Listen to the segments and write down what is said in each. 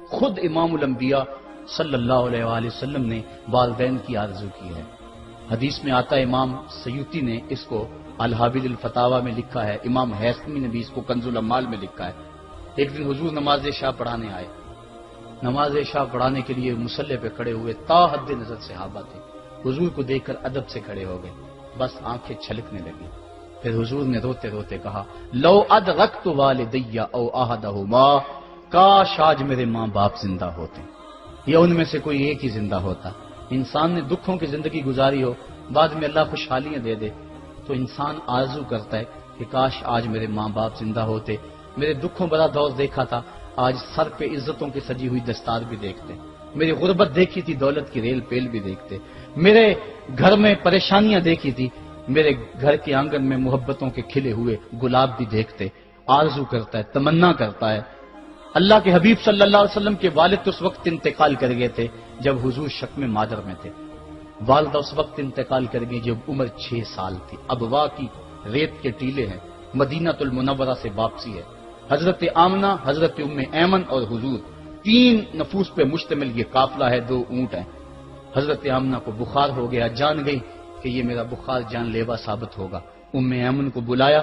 خود امام الانبیاء صلی اللہ علیہ وآلہ وسلم نے والدین کی آرزو کی ہے۔ حدیث میں آتا ہے، امام سیوطی نے اس کو الحابل الفتاوی میں لکھا ہے، امام حیثمی نے بھی اس کو کنز الاموال میں لکھا ہے۔ ایک دن حضور نماز عشاء پڑھانے آئے، نماز عشاء پڑھانے کے لیے مصلی پہ کھڑے ہوئے، تا حد نظر صحابہ تھے، حضور کو دیکھ کر ادب سے کھڑے ہو گئے، بس آنکھیں چھلکنے لگی۔ پھر حضور نے روتے روتے کہا، لو ادرکت والدی او احدہما، کاش آج میرے ماں باپ زندہ ہوتے یا ان میں سے کوئی ایک ہی زندہ ہوتا۔ انسان نے دکھوں کی زندگی گزاری ہو، بعد میں اللہ خوشحالیاں دے دے، تو انسان آرزو کرتا ہے کہ کاش آج میرے ماں باپ زندہ ہوتے، میرے دکھوں بڑا دور دیکھا تھا، آج سر پہ عزتوں کی سجی ہوئی دستار بھی دیکھتے، میری غربت دیکھی تھی، دولت کی ریل پیل بھی دیکھتے، میرے گھر میں پریشانیاں دیکھی تھی، میرے گھر کے آنگن میں محبتوں کے کھلے ہوئے گلاب بھی دیکھتے۔ آرزو کرتا ہے، تمنا کرتا ہے۔ اللہ کے حبیب صلی اللہ علیہ وسلم کے والد اس وقت انتقال کر گئے تھے جب حضور شکم مادر میں تھے، والدہ اس وقت انتقال کر گئی جب عمر 6 سال تھی۔ ابوا کی ریت کے ٹیلے ہیں، مدینہ المنورہ سے واپسی ہے، حضرت آمنہ، حضرت ام ایمن اور حضور، 3 نفوس پہ مشتمل یہ قافلہ ہے، 2 اونٹ ہیں۔ حضرت آمنہ کو بخار ہو گیا، جان گئی کہ یہ میرا بخار جان لیوا ثابت ہوگا، ام ایمن کو بلایا،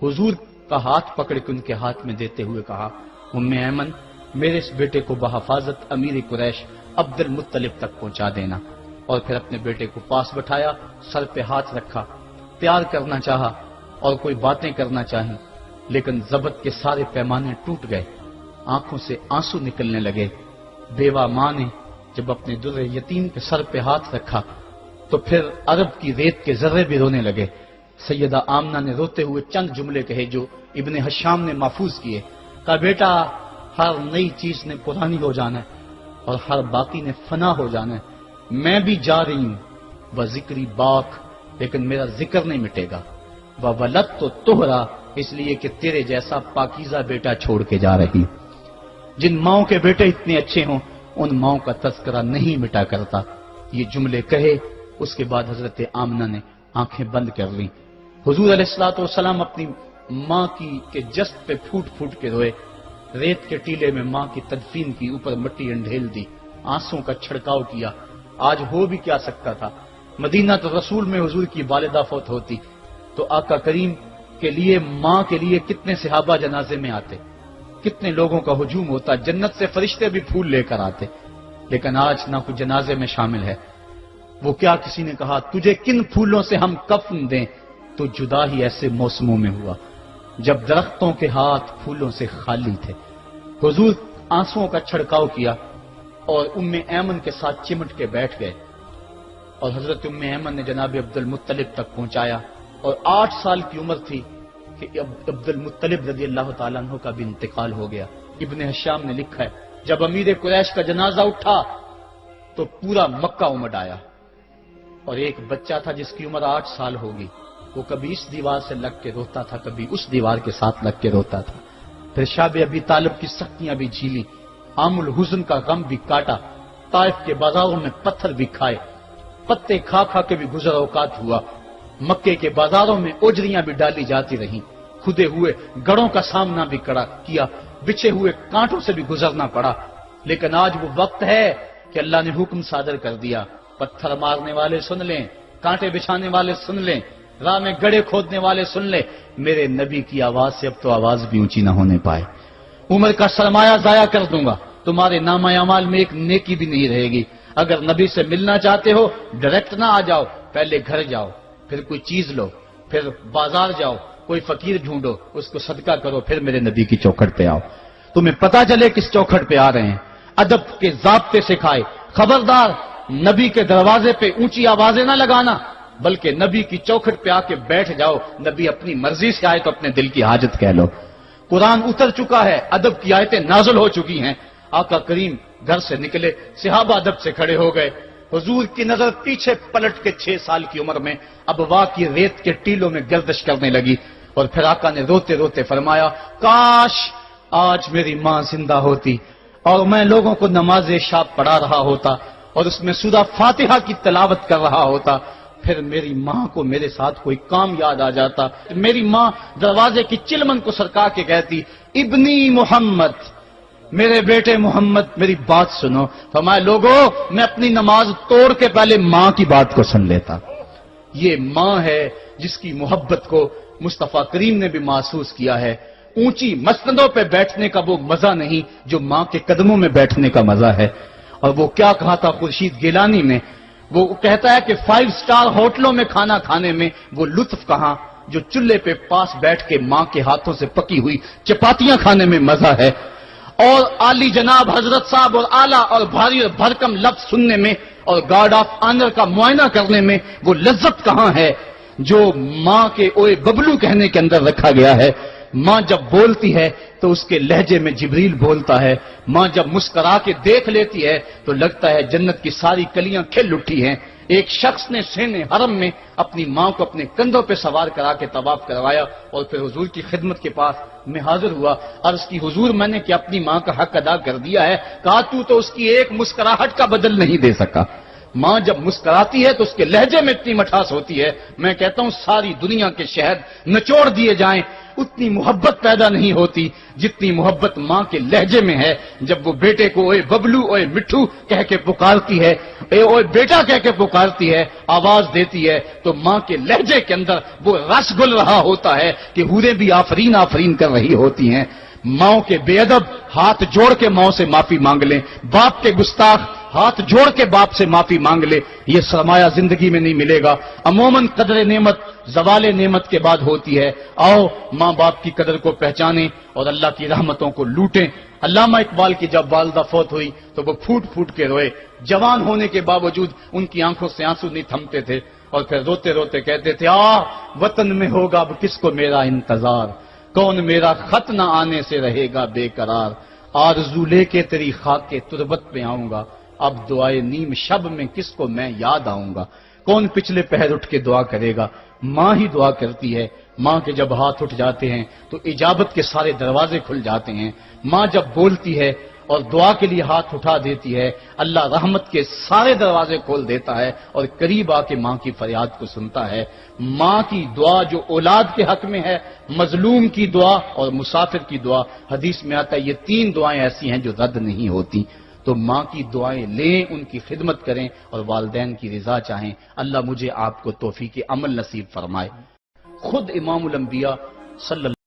حضور کا ہاتھ پکڑ کے ان کے ہاتھ میں دیتے ہوئے کہا، ام ایمن میرے اس بیٹے کو بحفاظت امیر قریش عبد المطلب تک پہنچا دینا۔ اور پھر اپنے بیٹے کو پاس بٹھایا، سر پہ ہاتھ رکھا، پیار کرنا چاہا اور کوئی باتیں کرنا چاہیں، لیکن ضبط کے سارے پیمانے ٹوٹ گئے، آنکھوں سے آنسو نکلنے لگے۔ بیوہ ماں نے جب اپنے در یتیم کے سر پہ ہاتھ رکھا تو پھر عرب کی ریت کے ذرے بھی رونے لگے۔ سیدہ آمنہ نے روتے ہوئے چند جملے کہے جو ابن حشام نے محفوظ کیے، کہا، بیٹا ہر نئی چیز نے پرانی ہو جانا ہے اور ہر باقی نے فنا ہو جانا ہے، میں بھی جا رہی ہوں، وہ ذکری باق، لیکن میرا ذکر نہیں مٹے گا، وہ ولد تو تہرا، اس لیے کہ تیرے جیسا پاکیزہ بیٹا چھوڑ کے جا رہی۔ جن ماؤں کے بیٹے اتنے اچھے ہوں ان ماؤں کا تذکرہ نہیں مٹا کرتا۔ یہ جملے کہے، اس کے بعد حضرت آمنہ نے آنکھیں بند کر لیں۔ حضور علیہ الصلوۃ والسلام اپنی ماں کی کے جسد پہ پھوٹ پھوٹ کے روئے، ریت کے ٹیلے میں ماں کی تدفین کی، اوپر مٹی انڈھیل دی، آنسوں کا چھڑکاؤ کیا۔ آج ہو بھی کیا سکتا تھا، مدینہ تو رسول میں حضور کی والدہ فوت ہوتی تو آقا کریم کے لیے، ماں کے لیے کتنے صحابہ جنازے میں آتے، کتنے لوگوں کا ہجوم ہوتا، جنت سے فرشتے بھی پھول لے کر آتے، لیکن آج نہ کوئی جنازے میں شامل ہے۔ وہ کیا کسی نے کہا، تجھے کن پھولوں سے ہم کفن دیں، تو جدا ہی ایسے موسموں میں ہوا جب درختوں کے ہاتھ پھولوں سے خالی تھے۔ حضور آنسوؤں کا چھڑکاؤ کیا اور ام ایمن کے ساتھ چمٹ کے بیٹھ گئے، اور حضرت ام ایمن نے جناب عبد المطلب تک پہنچایا، اور 8 سال کی عمر تھی کہ عبد المطلب رضی اللہ تعالیٰ عنہ کا بھی انتقال ہو گیا۔ ابن حشام نے لکھا ہے، جب امیر قریش کا جنازہ اٹھا تو پورا مکہ امڈ آیا، اور ایک بچہ تھا جس کی عمر 8 سال ہوگی، وہ کبھی اس دیوار سے لگ کے روتا تھا، کبھی اس دیوار کے ساتھ لگ کے روتا تھا۔ پھر شاب ابی طالب کی سختیاں بھی جھیلی، عام الحزن کا غم بھی کاٹا، طائف کے بازاروں میں پتھر بھی کھائے، پتے کھا کھا کے بھی گزر اوقات ہوا، مکے کے بازاروں میں اوجریاں بھی ڈالی جاتی رہیں، کھدے ہوئے گڑوں کا سامنا بھی کیا، بچھے ہوئے کانٹوں سے بھی گزرنا پڑا۔ لیکن آج وہ وقت ہے کہ اللہ نے حکم صادر کر دیا، پتھر مارنے والے سن لیں، کانٹے بچھانے والے سن لیں، راہ میں گڑھے کھودنے والے سن لیں، میرے نبی کی آواز سے اب تو آواز بھی اونچی نہ ہونے پائے۔ عمر کا سرمایہ ضائع کر دوں گا، تمہارے نامہ اعمال میں ایک نیکی بھی نہیں رہے گی۔ اگر نبی سے ملنا چاہتے ہو ڈائریکٹ نہ آ جاؤ، پہلے گھر جاؤ، پھر کوئی چیز لو، پھر بازار جاؤ، کوئی فقیر ڈھونڈو، اس کو صدقہ کرو، پھر میرے نبی کی چوکھٹ پہ آؤ، تمہیں پتا چلے کس چوکھٹ پہ آ رہے ہیں۔ ادب کے ضابطے سکھائے، خبردار نبی کے دروازے پہ اونچی آوازیں نہ لگانا، بلکہ نبی کی چوکھٹ پہ آ کے بیٹھ جاؤ، نبی اپنی مرضی سے آئے تو اپنے دل کی حاجت کہہ لو۔ قرآن اتر چکا ہے، ادب کی آیتیں نازل ہو چکی ہیں، آقا کریم گھر سے نکلے، صحابہ ادب سے کھڑے ہو گئے، حضور کی نظر پیچھے پلٹ کے 6 سال کی عمر میں ابوا کی ریت کے ٹیلوں میں گردش کرنے لگی، اور پھر آقا نے روتے روتے فرمایا، کاش آج میری ماں زندہ ہوتی اور میں لوگوں کو نماز عشاء پڑھا رہا ہوتا اور اس میں سورہ فاتحہ کی تلاوت کر رہا ہوتا، پھر میری ماں کو میرے ساتھ کوئی کام یاد آ جاتا، میری ماں دروازے کی چلمن کو سرکا کے کہتی، ابنی محمد، میرے بیٹے محمد میری بات سنو. فرمایا لوگوں میں اپنی نماز توڑ کے پہلے ماں کی بات کو سن لیتا. یہ ماں ہے جس کی محبت کو مصطفیٰ کریم نے بھی محسوس کیا ہے. اونچی مسندوں پہ بیٹھنے کا وہ مزہ نہیں جو ماں کے قدموں میں بیٹھنے کا مزہ ہے. اور وہ کیا کہا تھا خورشید گیلانی نے, وہ کہتا ہے کہ 5 اسٹار ہوٹلوں میں کھانا کھانے میں وہ لطف کہاں جو چولہے پہ پاس بیٹھ کے ماں کے ہاتھوں سے پکی ہوئی چپاتیاں کھانے میں مزہ ہے. اور عالی جناب حضرت صاحب اور اعلیٰ اور بھاری اور بھرکم لفظ سننے میں اور گارڈ آف آنر کا معائنہ کرنے میں وہ لذت کہاں ہے جو ماں کے اوئے ببلو کہنے کے اندر رکھا گیا ہے. ماں جب بولتی ہے تو اس کے لہجے میں جبریل بولتا ہے. ماں جب مسکرا کے دیکھ لیتی ہے تو لگتا ہے جنت کی ساری کلیاں کھل اٹھی ہیں. ایک شخص نے سین حرم میں اپنی ماں کو اپنے کندھوں پہ سوار کرا کے طواف کروایا اور پھر حضور کی خدمت کے پاس میں حاضر ہوا. عرض کی حضور میں نے کہ اپنی ماں کا حق ادا کر دیا ہے. کہا تو اس کی ایک مسکراہٹ کا بدل نہیں دے سکا. ماں جب مسکراتی ہے تو اس کے لہجے میں اتنی مٹھاس ہوتی ہے, میں کہتا ہوں ساری دنیا کے شہد نچوڑ دیے جائیں اتنی محبت پیدا نہیں ہوتی جتنی محبت ماں کے لہجے میں ہے. جب وہ بیٹے کو اوے ببلو اوے مٹھو کہہ کے پکارتی ہے, اوے بیٹا کہہ کے پکارتی ہے, آواز دیتی ہے, تو ماں کے لہجے کے اندر وہ رس گل رہا ہوتا ہے کہ حوریں بھی آفرین آفرین کر رہی ہوتی ہیں. ماں کے بے ادب ہاتھ جوڑ کے ماں سے معافی مانگ لیں, باپ کے گستاخ ہاتھ جوڑ کے باپ سے معافی مانگ لے. یہ سرمایہ زندگی میں نہیں ملے گا. عموماً قدر نعمت زوال نعمت کے بعد ہوتی ہے. آؤ ماں باپ کی قدر کو پہچانیں اور اللہ کی رحمتوں کو لوٹیں. علامہ اقبال کی جب والدہ فوت ہوئی تو وہ پھوٹ پھوٹ کے روئے. جوان ہونے کے باوجود ان کی آنکھوں سے آنسو نہیں تھمتے تھے اور پھر روتے روتے کہتے تھے وطن میں ہوگا اب کس کو میرا انتظار, کون میرا خط نہ آنے سے رہے گا بے قرار, آرزو لے کے تیری خاک کے تربت پہ آؤں گا, اب دعائے نیم شب میں کس کو میں یاد آؤں گا. کون پچھلے پہر اٹھ کے دعا کرے گا, ماں ہی دعا کرتی ہے. ماں کے جب ہاتھ اٹھ جاتے ہیں تو اجابت کے سارے دروازے کھل جاتے ہیں. ماں جب بولتی ہے اور دعا کے لیے ہاتھ اٹھا دیتی ہے اللہ رحمت کے سارے دروازے کھول دیتا ہے اور قریب آ کے ماں کی فریاد کو سنتا ہے. ماں کی دعا جو اولاد کے حق میں ہے, مظلوم کی دعا اور مسافر کی دعا, حدیث میں آتا ہے یہ 3 دعائیں ایسی ہیں جو رد نہیں ہوتی. تو ماں کی دعائیں لیں, ان کی خدمت کریں اور والدین کی رضا چاہیں. اللہ مجھے آپ کو توفیق عمل نصیب فرمائے. خود امام الانبیاء صلی اللہ